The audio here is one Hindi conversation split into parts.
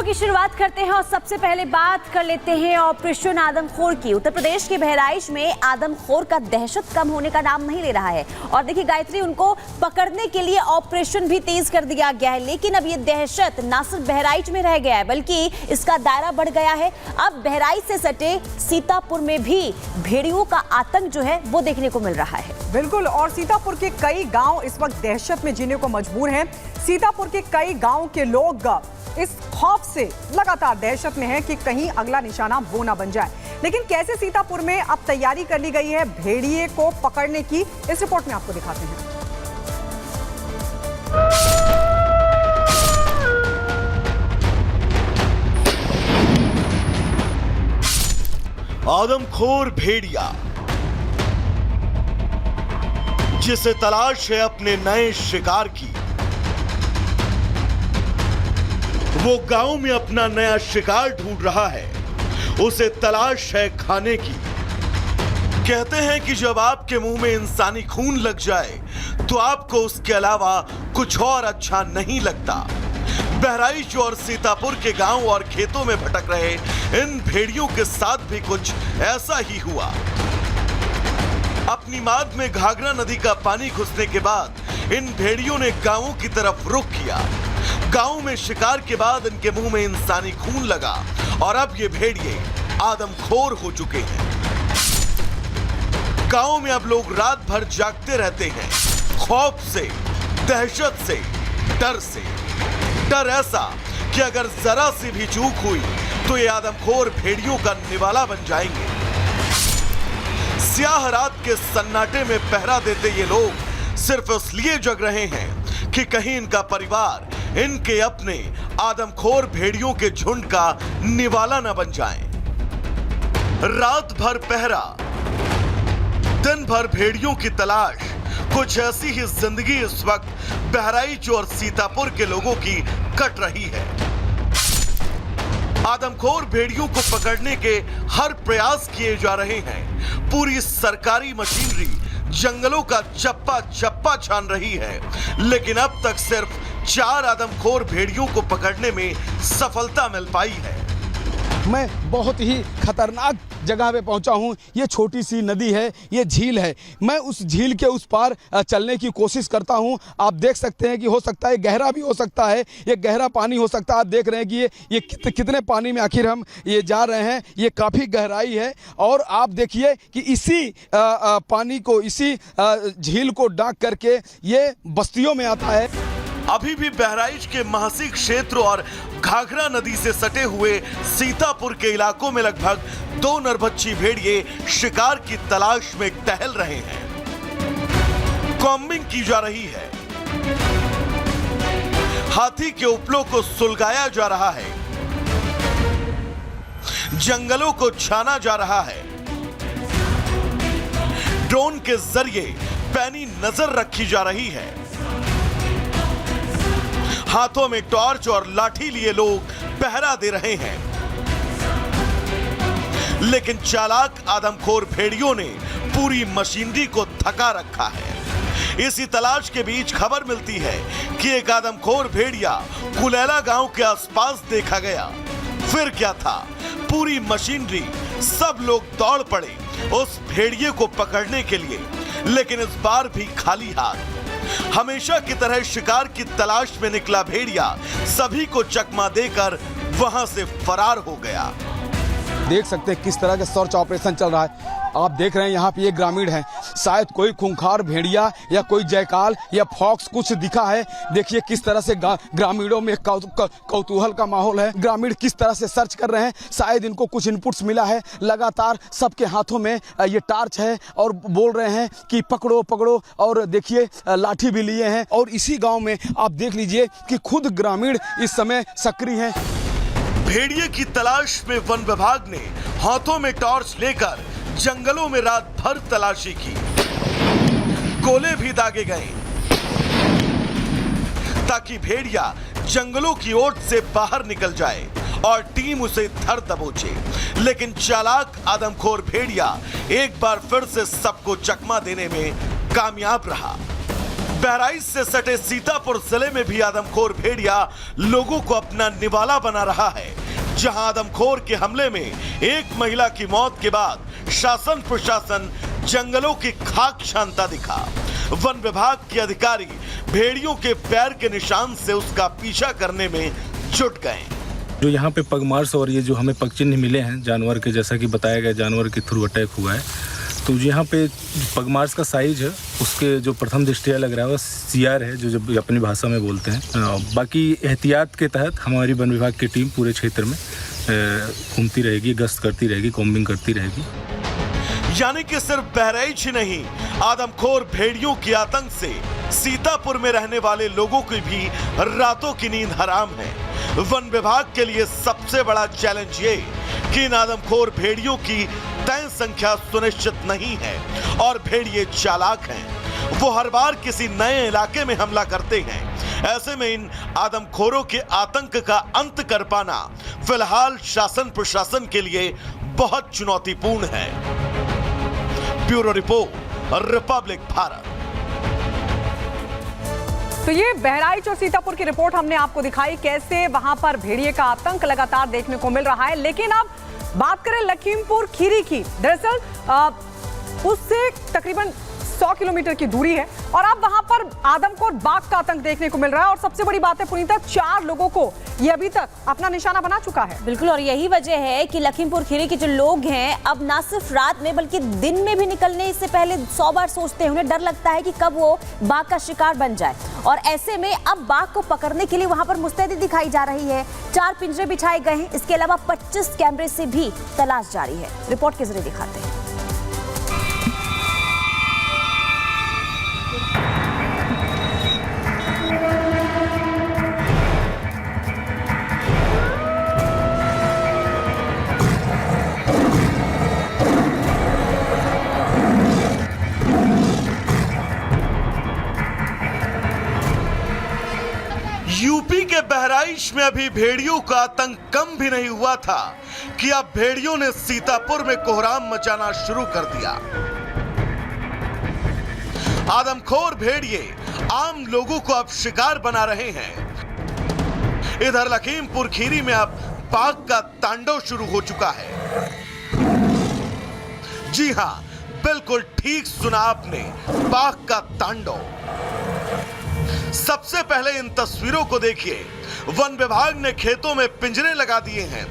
की शुरुआत करते हैं और सबसे पहले बात कर लेते हैं ऑपरेशन आदमखोर की। उत्तर प्रदेश के बहराइच में आदमखोर का दहशत कम होने का नाम नहीं ले रहा है और देखिए गायत्री, उनको पकड़ने के लिए ऑपरेशन भी तेज कर दिया गया है, लेकिन अब ये दहशत ना सिर्फ बहराइच में रह गया है बल्कि इसका दायरा बढ़ गया है। अब बहराइच से सटे सीतापुर में भी भेड़ियों का आतंक जो है वो देखने को मिल रहा है। बिल्कुल, और सीतापुर के कई गांव इस वक्त दहशत में जीने को मजबूर हैं। सीतापुर के कई गांव के लोग इस खौफ से लगातार दहशत में हैं कि कहीं अगला निशाना वो ना बन जाए। लेकिन कैसे सीतापुर में अब तैयारी कर ली गई है भेड़िए को पकड़ने की, इस रिपोर्ट में आपको दिखाते हैं। आदमखोर भेड़िया जिसे तलाश है अपने नए शिकार की, वो गांव में अपना नया शिकार ढूंढ रहा है, उसे तलाश है खाने की। कहते हैं कि जब आपके मुंह में इंसानी खून लग जाए तो आपको उसके अलावा कुछ और अच्छा नहीं लगता। बहराइच और सीतापुर के गांव और खेतों में भटक रहे इन भेड़ियों के साथ भी कुछ ऐसा ही हुआ। अपनी माद में घाघरा नदी का पानी घुसने के बाद इन भेड़ियों ने गांवों की तरफ रुख किया। गांव में शिकार के बाद इनके मुंह में इंसानी खून लगा और अब ये भेड़िए आदमखोर हो चुके हैं। गांव में अब लोग रात भर जागते रहते हैं, खौफ से, दहशत से, डर से। डर ऐसा कि अगर जरा सी भी चूक हुई तो ये आदमखोर भेड़ियों का निवाला बन जाएंगे। स्याह रात के सन्नाटे में पहरा देते ये लोग सिर्फ इसलिए जग रहे हैं कि कहीं इनका परिवार इनके अपने आदमखोर भेड़ियों के झुंड का निवाला न बन जाए। रात भर पहरा, दिन भर भेड़ियों की तलाश, कुछ ऐसी ही जिंदगी इस वक्त बहराइच और सीतापुर के लोगों की कट रही है। आदमखोर भेड़ियों को पकड़ने के हर प्रयास किए जा रहे हैं। पूरी सरकारी मशीनरी जंगलों का चप्पा चप्पा छान रही है, लेकिन अब तक सिर्फ 4 आदमखोर भेड़ियों को पकड़ने में सफलता मिल पाई है। मैं बहुत ही खतरनाक जगह पे पहुंचा हूं। ये छोटी सी नदी है, ये झील है। मैं उस झील के उस पार चलने की कोशिश करता हूं। आप देख सकते हैं कि हो सकता है गहरा भी हो सकता है, ये गहरा पानी हो सकता है। आप देख रहे हैं कि ये कितने पानी में आखिर हम ये जा रहे हैं। ये काफ़ी गहराई है और आप देखिए कि इसी पानी को, इसी झील को डाक करके ये बस्तियों में आता है। अभी भी बहराइच के महसी क्षेत्र और घाघरा नदी से सटे हुए सीतापुर के इलाकों में लगभग 2 नरभक्षी भेड़िए शिकार की तलाश में टहल रहे हैं। कॉम्बिंग की जा रही है, हाथी के उपलों को सुलगाया जा रहा है, जंगलों को छाना जा रहा है, ड्रोन के जरिए पैनी नजर रखी जा रही है। हाथों में टॉर्च और लाठी लिए लोग पहरा दे रहे हैं, लेकिन चालाक आदमखोर भेड़ियों ने पूरी मशीनरी को थका रखा है। इसी तलाश के बीच खबर मिलती है कि एक आदमखोर भेड़िया कुलैला गांव के आसपास देखा गया। फिर क्या था, पूरी मशीनरी, सब लोग दौड़ पड़े उस भेड़िए को पकड़ने के लिए, लेकिन इस बार भी खाली हाथ। हमेशा की तरह शिकार की तलाश में निकला भेड़िया सभी को चकमा देकर वहां से फरार हो गया। देख सकते हैं किस तरह का सर्च ऑपरेशन चल रहा है। आप देख रहे हैं यहाँ पे ये ग्रामीण है, शायद कोई खूंखार भेड़िया या कोई जयकाल या फॉक्स कुछ दिखा है। देखिए किस तरह से ग्रामीणों में कौतूहल का माहौल है। ग्रामीण किस तरह से सर्च कर रहे हैं, शायद इनको कुछ इनपुट्स मिला है। लगातार सबके हाथों में ये टार्च है और बोल रहे हैं कि पकड़ो पकड़ो, और देखिए लाठी भी लिए हैं। और इसी गाँव में आप देख लीजिए कि खुद ग्रामीण इस समय सक्रिय हैं। भेड़िए की तलाश में वन विभाग ने हाथों में टॉर्च लेकर जंगलों में रात भर तलाशी की। गोले भी दागे गए ताकि भेड़िया जंगलों की ओट से बाहर निकल जाए और टीम उसे धर दबोचे। लेकिन चालाक आदमखोर भेड़िया एक बार फिर से सबको चकमा देने में कामयाब रहा। बहराइच से सटे सीतापुर जिले में भी आदमखोर भेड़िया लोगों को अपना निवाला बना रहा है, जहां आदमखोर के हमले में एक महिला की मौत के बाद शासन प्रशासन जंगलों की खाक छानता दिखा। वन विभाग के अधिकारी भेड़ियों के पैर के निशान से उसका पीछा करने में जुट गए। जो यहाँ पे पगमार्स और ये जो हमें पगचिन्ह मिले हैं जानवर के, जैसा कि बताया गया जानवर के थ्रू अटैक हुआ है, तो यहाँ पे पगमार्स का साइज है उसके जो प्रथम दृष्टिया लग रहा है वो सीआर है, जो जब अपनी भाषा में बोलते हैं। बाकी एहतियात के तहत हमारी वन विभाग की टीम पूरे क्षेत्र में घूमती रहेगी, गश्त करती रहेगी, कॉम्बिंग करती रहेगी। यानी कि सिर्फ बहराइच ही नहीं, आदमखोर भेड़ियों के आतंक से सीतापुर में रहने वाले लोगों की भी रातों की नींद हराम है। वन विभाग के लिए सबसे बड़ा चैलेंज ये कि इन आदमखोर भेड़ियों की तय संख्या सुनिश्चित नहीं है और भेड़िए चालाक हैं। वो हर बार किसी नए इलाके में हमला करते हैं। ऐसे में इन आदमखोरों के आतंक का अंत कर पाना फिलहाल शासन प्रशासन के लिए बहुत चुनौतीपूर्ण है। Bureau report, Republic Bharat. तो ये बहराइच और सीतापुर की रिपोर्ट हमने आपको दिखाई, कैसे वहां पर भेड़िए का आतंक लगातार देखने को मिल रहा है। लेकिन अब बात करें लखीमपुर खीरी की। दरअसल उससे तकरीबन 100 किलोमीटर की दूरी है और अब वहां पर आदमखोर बाघ का आतंक देखने को मिल रहा है। और सबसे बड़ी बात है पुनीता, 4 लोगों को ये अभी तक अपना निशाना बना चुका है। बिल्कुल, और यही वजह है कि लखीमपुर खीरी के जो लोग हैं अब ना सिर्फ रात में बल्कि दिन में भी निकलने से पहले 100 बार सोचते हैं। उन्हें डर लगता है कि कब वो बाघ का शिकार बन जाए। और ऐसे में अब बाघ को पकड़ने के लिए वहां पर मुस्तैदी दिखाई जा रही है। 4 पिंजरे बिछाए गए हैं। इसके अलावा 25 कैमरे से भी तलाश जारी है। रिपोर्ट के जरिए दिखाते हैं। यूपी के बहराइच में अभी भेड़ियों का आतंक कम भी नहीं हुआ था कि अब भेड़ियों ने सीतापुर में कोहराम मचाना शुरू कर दिया। आदमखोर भेड़िए आम लोगों को अब शिकार बना रहे हैं। इधर लखीमपुर खीरी में अब बाघ का तांडव शुरू हो चुका है। जी हां, बिल्कुल ठीक सुना आपने, बाघ का तांडव। सबसे पहले इन तस्वीरों को देखिए। वन विभाग ने खेतों में पिंजरे लगा दिए हैं।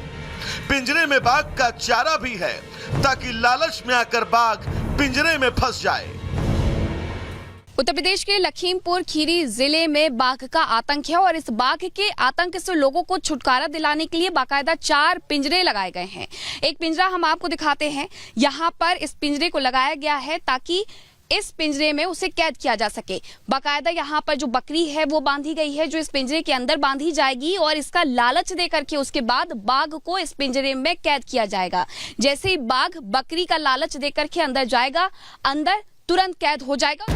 पिंजरे में बाघ का चारा भी है ताकि लालच में आकर बाघ पिंजरे में फंस जाए। उत्तर प्रदेश के लखीमपुर खीरी जिले में बाघ का आतंक है और इस बाघ के आतंक से लोगों को छुटकारा दिलाने के लिए बाकायदा 4 पिंजरे लगाए गए हैं। एक पिंजरा हम आपको दिखाते हैं। यहाँ पर इस पिंजरे को लगाया गया है ताकि इस पिंजरे में उसे कैद किया जा सके। बाकायदा यहाँ पर जो बकरी है वो बांधी गई है जो इस पिंजरे के अंदर बांधी जाएगी और इसका लालच दे करके उसके बाद बाघ को इस पिंजरे में कैद किया जाएगा। जैसे ही बाघ बकरी का लालच दे करके अंदर जाएगा, अंदर तुरंत कैद हो जाएगा।